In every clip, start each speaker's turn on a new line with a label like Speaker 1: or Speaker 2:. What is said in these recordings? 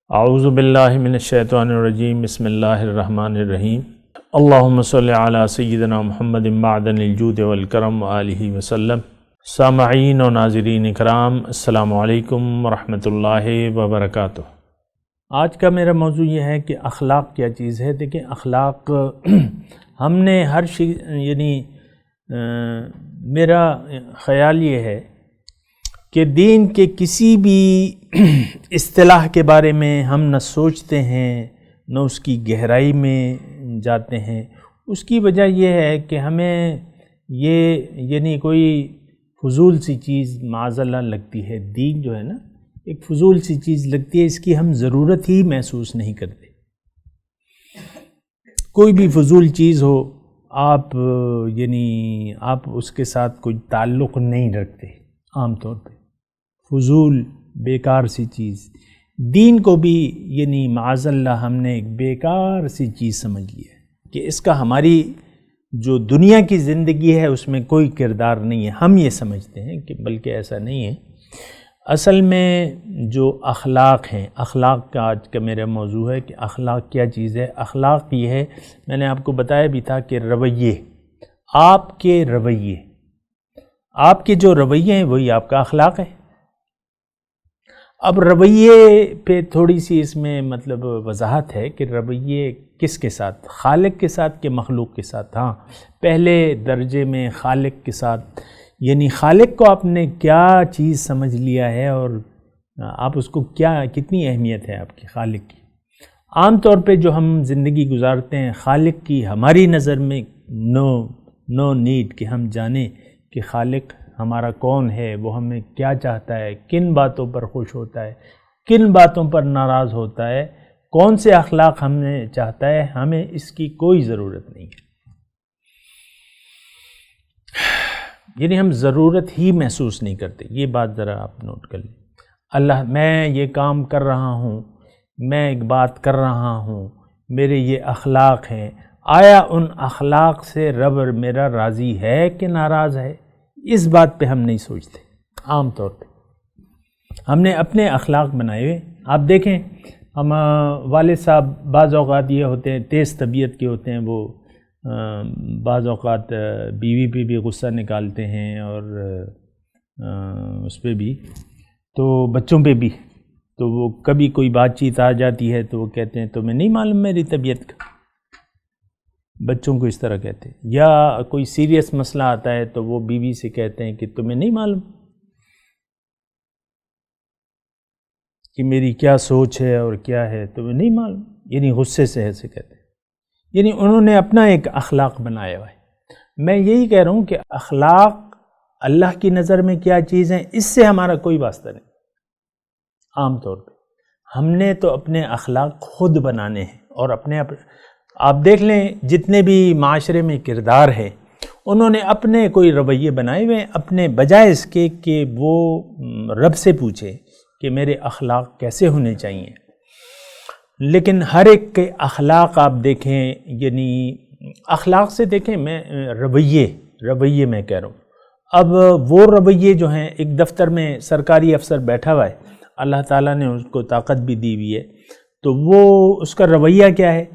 Speaker 1: اعوذ باللہ من الشیطان الرجیم بسم اللہ الرحمن الرحیم اللہم صلی علی سیدنا محمد معدن الجود والکرم وآلہ وسلم۔ سامعین و ناظرین اکرام، السلام علیکم ورحمۃ اللہ وبرکاتہ۔ آج کا میرا موضوع یہ ہے کہ اخلاق کیا چیز ہے۔ دیکھیں، اخلاق ہم نے ہر میرا خیال یہ ہے کہ دین کے کسی بھی اصطلاح کے بارے میں ہم نہ سوچتے ہیں نہ اس کی گہرائی میں جاتے ہیں۔ اس کی وجہ یہ ہے کہ ہمیں یہ کوئی فضول سی چیز معاذ اللہ لگتی ہے۔ دین جو ہے نا، ایک فضول سی چیز لگتی ہے، اس کی ہم ضرورت ہی محسوس نہیں کرتے۔ کوئی بھی فضول چیز ہو، آپ اس کے ساتھ کوئی تعلق نہیں رکھتے عام طور پہ۔ فضول بیکار سی چیز، دین کو بھی معاذ اللہ ہم نے ایک بیکار سی چیز سمجھ لی ہے کہ اس کا ہماری جو دنیا کی زندگی ہے اس میں کوئی کردار نہیں ہے۔ ہم یہ سمجھتے ہیں کہ بلکہ ایسا نہیں ہے۔ اصل میں جو اخلاق ہیں، اخلاق کا آج کا میرا موضوع ہے کہ اخلاق کیا چیز ہے۔ اخلاق یہ ہے، میں نے آپ کو بتایا بھی تھا کہ رویے، آپ کے جو رویے ہیں وہی آپ کا اخلاق ہے۔ اب رویے پہ تھوڑی سی اس میں وضاحت ہے کہ رویے کس کے ساتھ، خالق کے ساتھ کہ مخلوق کے ساتھ۔ ہاں، پہلے درجے میں خالق کے ساتھ، خالق کو آپ نے کیا چیز سمجھ لیا ہے اور آپ اس کو کتنی اہمیت ہے آپ کی خالق کی۔ عام طور پہ جو ہم زندگی گزارتے ہیں، خالق کی ہماری نظر میں نو نیڈ کہ ہم جانیں کہ خالق ہمارا کون ہے، وہ ہمیں کیا چاہتا ہے، کن باتوں پر خوش ہوتا ہے، کن باتوں پر ناراض ہوتا ہے، کون سے اخلاق ہمیں چاہتا ہے، ہمیں اس کی کوئی ضرورت نہیں ہے۔ ہم ضرورت ہی محسوس نہیں کرتے۔ یہ بات ذرا آپ نوٹ کر لیں۔ میں یہ کام کر رہا ہوں، میں ایک بات کر رہا ہوں، میرے یہ اخلاق ہیں، آیا ان اخلاق سے رب میرا راضی ہے کہ ناراض ہے؟ اس بات پہ ہم نہیں سوچتے عام طور پہ۔ ہم نے اپنے اخلاق بنائے ہوئے۔ آپ دیکھیں، ہم والد صاحب بعض اوقات یہ ہوتے ہیں، تیز طبیعت کے ہوتے ہیں، وہ بعض اوقات بیوی پہ بھی غصہ نکالتے ہیں اور اس پہ بھی، تو بچوں پہ بھی۔ تو وہ کبھی کوئی بات چیت آ جاتی ہے تو وہ کہتے ہیں تمہیں نہیں معلوم میری طبیعت کا، بچوں کو اس طرح کہتے ہیں۔ یا کوئی سیریس مسئلہ آتا ہے تو وہ بیوی سے کہتے ہیں کہ تمہیں نہیں معلوم کہ میری کیا سوچ ہے اور کیا ہے، تمہیں نہیں معلوم، غصے سے ایسے کہتے ہیں۔ انہوں نے اپنا ایک اخلاق بنایا ہوا ہے۔ میں یہی کہہ رہا ہوں کہ اخلاق اللہ کی نظر میں کیا چیز ہیں، اس سے ہمارا کوئی واسطہ نہیں۔ عام طور پہ ہم نے تو اپنے اخلاق خود بنانے ہیں، اور آپ دیکھ لیں جتنے بھی معاشرے میں کردار ہیں، انہوں نے اپنے کوئی رویے بنائے ہوئے ہیں، اپنے بجائے اس کے کہ وہ رب سے پوچھے کہ میرے اخلاق کیسے ہونے چاہیے۔ لیکن ہر ایک کے اخلاق آپ دیکھیں، اخلاق سے دیکھیں، میں رویے میں کہہ رہا ہوں۔ اب وہ رویے جو ہیں، ایک دفتر میں سرکاری افسر بیٹھا ہوا ہے، اللہ تعالیٰ نے اس کو طاقت بھی دی ہوئی ہے، تو وہ اس کا رویہ کیا ہے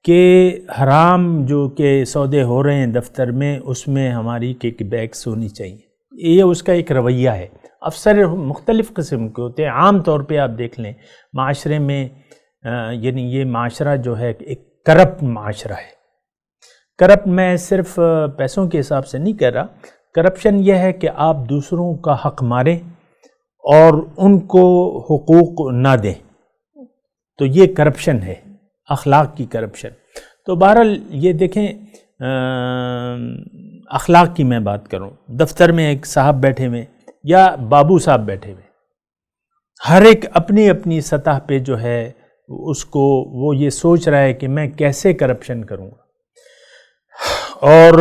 Speaker 1: کہ حرام جو کہ سودے ہو رہے ہیں دفتر میں، اس میں ہماری کک بیکس ہونی چاہیے۔ یہ اس کا ایک رویہ ہے۔ افسر مختلف قسم کے ہوتے ہیں۔ عام طور پہ آپ دیکھ لیں معاشرے میں، یہ معاشرہ جو ہے ایک کرپٹ معاشرہ ہے۔ کرپٹ میں صرف پیسوں کے حساب سے نہیں کہہ رہا، کرپشن یہ ہے کہ آپ دوسروں کا حق ماریں اور ان کو حقوق نہ دیں، تو یہ کرپشن ہے، اخلاق کی کرپشن۔ تو بہرحال یہ دیکھیں، اخلاق کی میں بات کروں، دفتر میں ایک صاحب بیٹھے ہوئے یا بابو صاحب بیٹھے ہوئے، ہر ایک اپنی اپنی سطح پہ جو ہے اس کو وہ یہ سوچ رہا ہے کہ میں کیسے کرپشن کروں گا، اور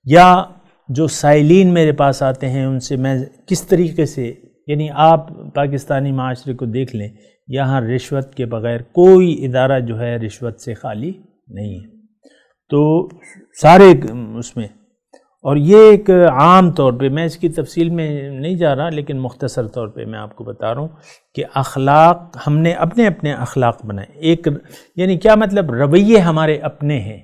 Speaker 1: یا جو سائلین میرے پاس آتے ہیں ان سے میں کس طریقے سے، آپ پاکستانی معاشرے کو دیکھ لیں، یہاں رشوت کے بغیر کوئی ادارہ جو ہے رشوت سے خالی نہیں ہے، تو سارے اس میں، اور یہ ایک عام طور پہ، میں اس کی تفصیل میں نہیں جا رہا، لیکن مختصر طور پہ میں آپ کو بتا رہا ہوں کہ اخلاق ہم نے اپنے اپنے اخلاق بنائے. ایک یعنی کیا مطلب، رویے ہمارے اپنے ہیں.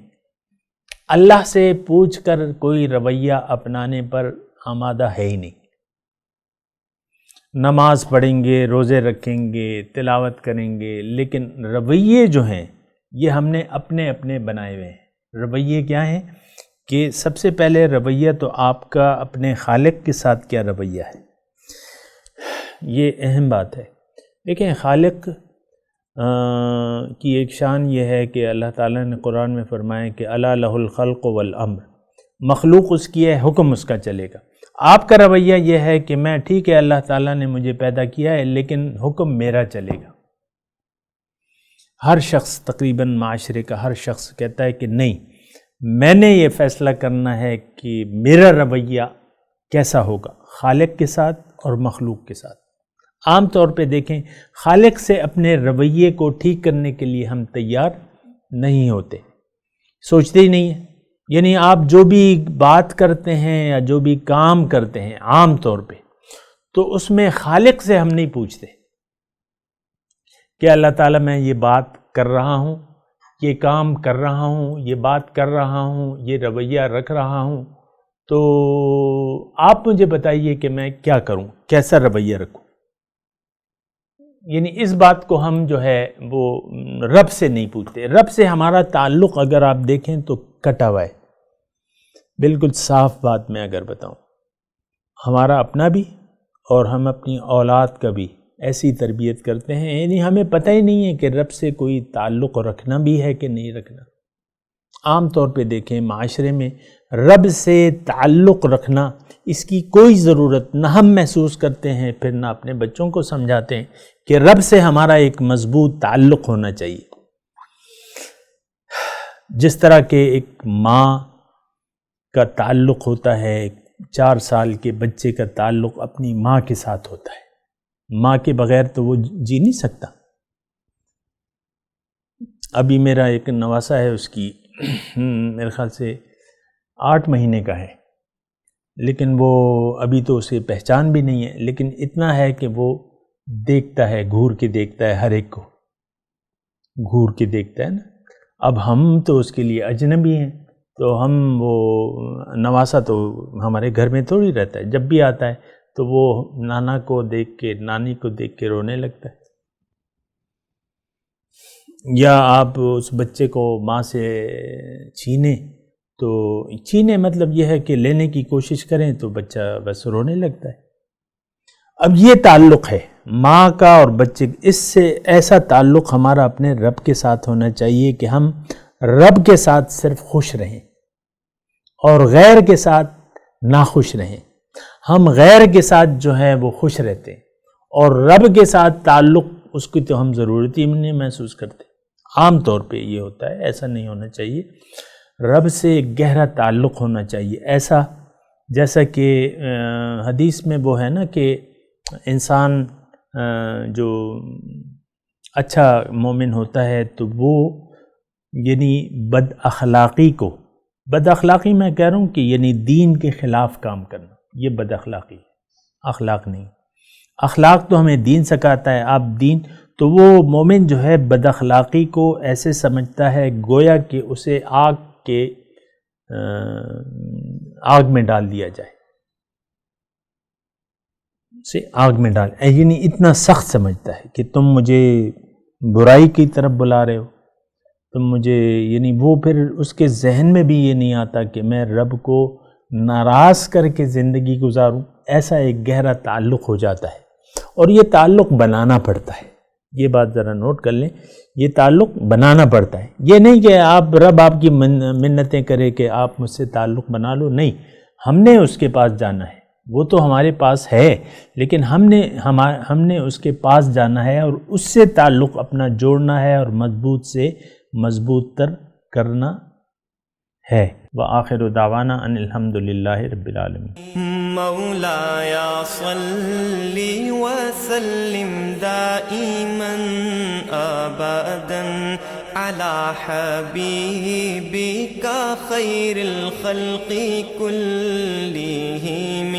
Speaker 1: اللہ سے پوچھ کر کوئی رویہ اپنانے پر آمادہ ہے ہی نہیں. نماز پڑھیں گے، روزے رکھیں گے، تلاوت کریں گے، لیکن رویے جو ہیں یہ ہم نے اپنے اپنے بنائے ہوئے ہیں. رویے کیا ہیں کہ سب سے پہلے رویہ تو آپ کا اپنے خالق کے ساتھ کیا رویہ ہے، یہ اہم بات ہے. دیکھیں، خالق کی ایک شان یہ ہے کہ اللہ تعالیٰ نے قرآن میں فرمایا کہ الا لہ الخلق والامر، مخلوق اس کی ہے، حکم اس کا چلے گا. آپ کا رویہ یہ ہے کہ میں ٹھیک ہے، اللہ تعالیٰ نے مجھے پیدا کیا ہے لیکن حکم میرا چلے گا. ہر شخص، تقریباً معاشرے کا ہر شخص کہتا ہے کہ نہیں، میں نے یہ فیصلہ کرنا ہے کہ میرا رویہ کیسا ہوگا خالق کے ساتھ اور مخلوق کے ساتھ. عام طور پہ دیکھیں، خالق سے اپنے رویے کو ٹھیک کرنے کے لیے ہم تیار نہیں ہوتے، سوچتے ہی نہیں ہیں. یعنی آپ جو بھی بات کرتے ہیں یا جو بھی کام کرتے ہیں عام طور پہ، تو اس میں خالق سے ہم نہیں پوچھتے کہ اللہ تعالیٰ میں یہ بات کر رہا ہوں، یہ کام کر رہا ہوں، یہ بات کر رہا ہوں، یہ رویہ رکھ رہا ہوں، تو آپ مجھے بتائیے کہ میں کیا کروں، کیسا رویہ رکھوں. یعنی اس بات کو ہم جو ہے وہ رب سے نہیں پوچھتے. رب سے ہمارا تعلق اگر آپ دیکھیں تو کٹا ہوا ہے. بالکل صاف بات میں اگر بتاؤں، ہمارا اپنا بھی اور ہم اپنی اولاد کا بھی ایسی تربیت کرتے ہیں، یعنی ہمیں پتہ ہی نہیں ہے کہ رب سے کوئی تعلق رکھنا بھی ہے کہ نہیں رکھنا. عام طور پہ دیکھیں معاشرے میں رب سے تعلق رکھنا، اس کی کوئی ضرورت نہ ہم محسوس کرتے ہیں، پھر نہ اپنے بچوں کو سمجھاتے ہیں کہ رب سے ہمارا ایک مضبوط تعلق ہونا چاہیے. جس طرح کہ ایک ماں کا تعلق ہوتا ہے، 4 سال کے بچے کا تعلق اپنی ماں کے ساتھ ہوتا ہے. ماں کے بغیر تو وہ جی نہیں سکتا. ابھی میرا ایک نواسا ہے، اس کی میرے خیال سے 8 مہینے کا ہے، لیکن وہ ابھی تو اسے پہچان بھی نہیں ہے، لیکن اتنا ہے کہ وہ دیکھتا ہے، گھور کے دیکھتا ہے، ہر ایک کو گھور کے دیکھتا ہے نا. اب ہم تو اس کے لیے اجنبی ہیں، تو ہم وہ نواسا تو ہمارے گھر میں تھوڑی رہتا ہے. جب بھی آتا ہے تو وہ نانا کو دیکھ کے، نانی کو دیکھ کے رونے لگتا ہے. یا آپ اس بچے کو ماں سے چھینیں، تو چھینے مطلب یہ ہے کہ لینے کی کوشش کریں تو بچہ بس رونے لگتا ہے. اب یہ تعلق ہے ماں کا اور بچے، اس سے ایسا تعلق ہمارا اپنے رب کے ساتھ ہونا چاہیے کہ ہم رب کے ساتھ صرف خوش رہیں اور غیر کے ساتھ ناخوش رہیں. ہم غیر کے ساتھ جو ہے وہ خوش رہتے ہیں، اور رب کے ساتھ تعلق اس کی تو ہم ضرورت ہی نہیں محسوس کرتے. عام طور پہ یہ ہوتا ہے، ایسا نہیں ہونا چاہیے. رب سے ایک گہرا تعلق ہونا چاہیے، ایسا جیسا کہ حدیث میں وہ ہے نا کہ انسان جو اچھا مومن ہوتا ہے تو وہ یعنی بد اخلاقی میں کہہ رہا ہوں کہ یعنی دین کے خلاف کام کرنا، یہ بد اخلاقی ہے، اخلاق نہیں. اخلاق تو ہمیں دین سکھاتا ہے. آپ دین تو وہ مومن جو ہے بد اخلاقی کو ایسے سمجھتا ہے گویا کہ اسے آگ میں ڈال دیا جائے، اسے آگ میں ڈال، یعنی اتنا سخت سمجھتا ہے کہ تم مجھے برائی کی طرف بلا رہے ہو، تم مجھے، یعنی وہ پھر اس کے ذہن میں بھی یہ نہیں آتا کہ میں رب کو ناراض کر کے زندگی گزاروں. ایسا ایک گہرا تعلق ہو جاتا ہے، اور یہ تعلق بنانا پڑتا ہے. یہ بات ذرا نوٹ کر لیں، یہ تعلق بنانا پڑتا ہے. یہ نہیں کہ رب آپ کی منتیں کرے کہ آپ مجھ سے تعلق بنا لو، نہیں، ہم نے اس کے پاس جانا ہے. وہ تو ہمارے پاس ہے، لیکن ہم نے اس کے پاس جانا ہے اور اس سے تعلق اپنا جوڑنا ہے اور مضبوط سے مضبوط تر کرنا ہے. وآخر دعوانا ان الحمد للہ رب العالمین.
Speaker 2: مولایا صلی وسلم دائما ابدا على حبيبك خير الخلق كلهم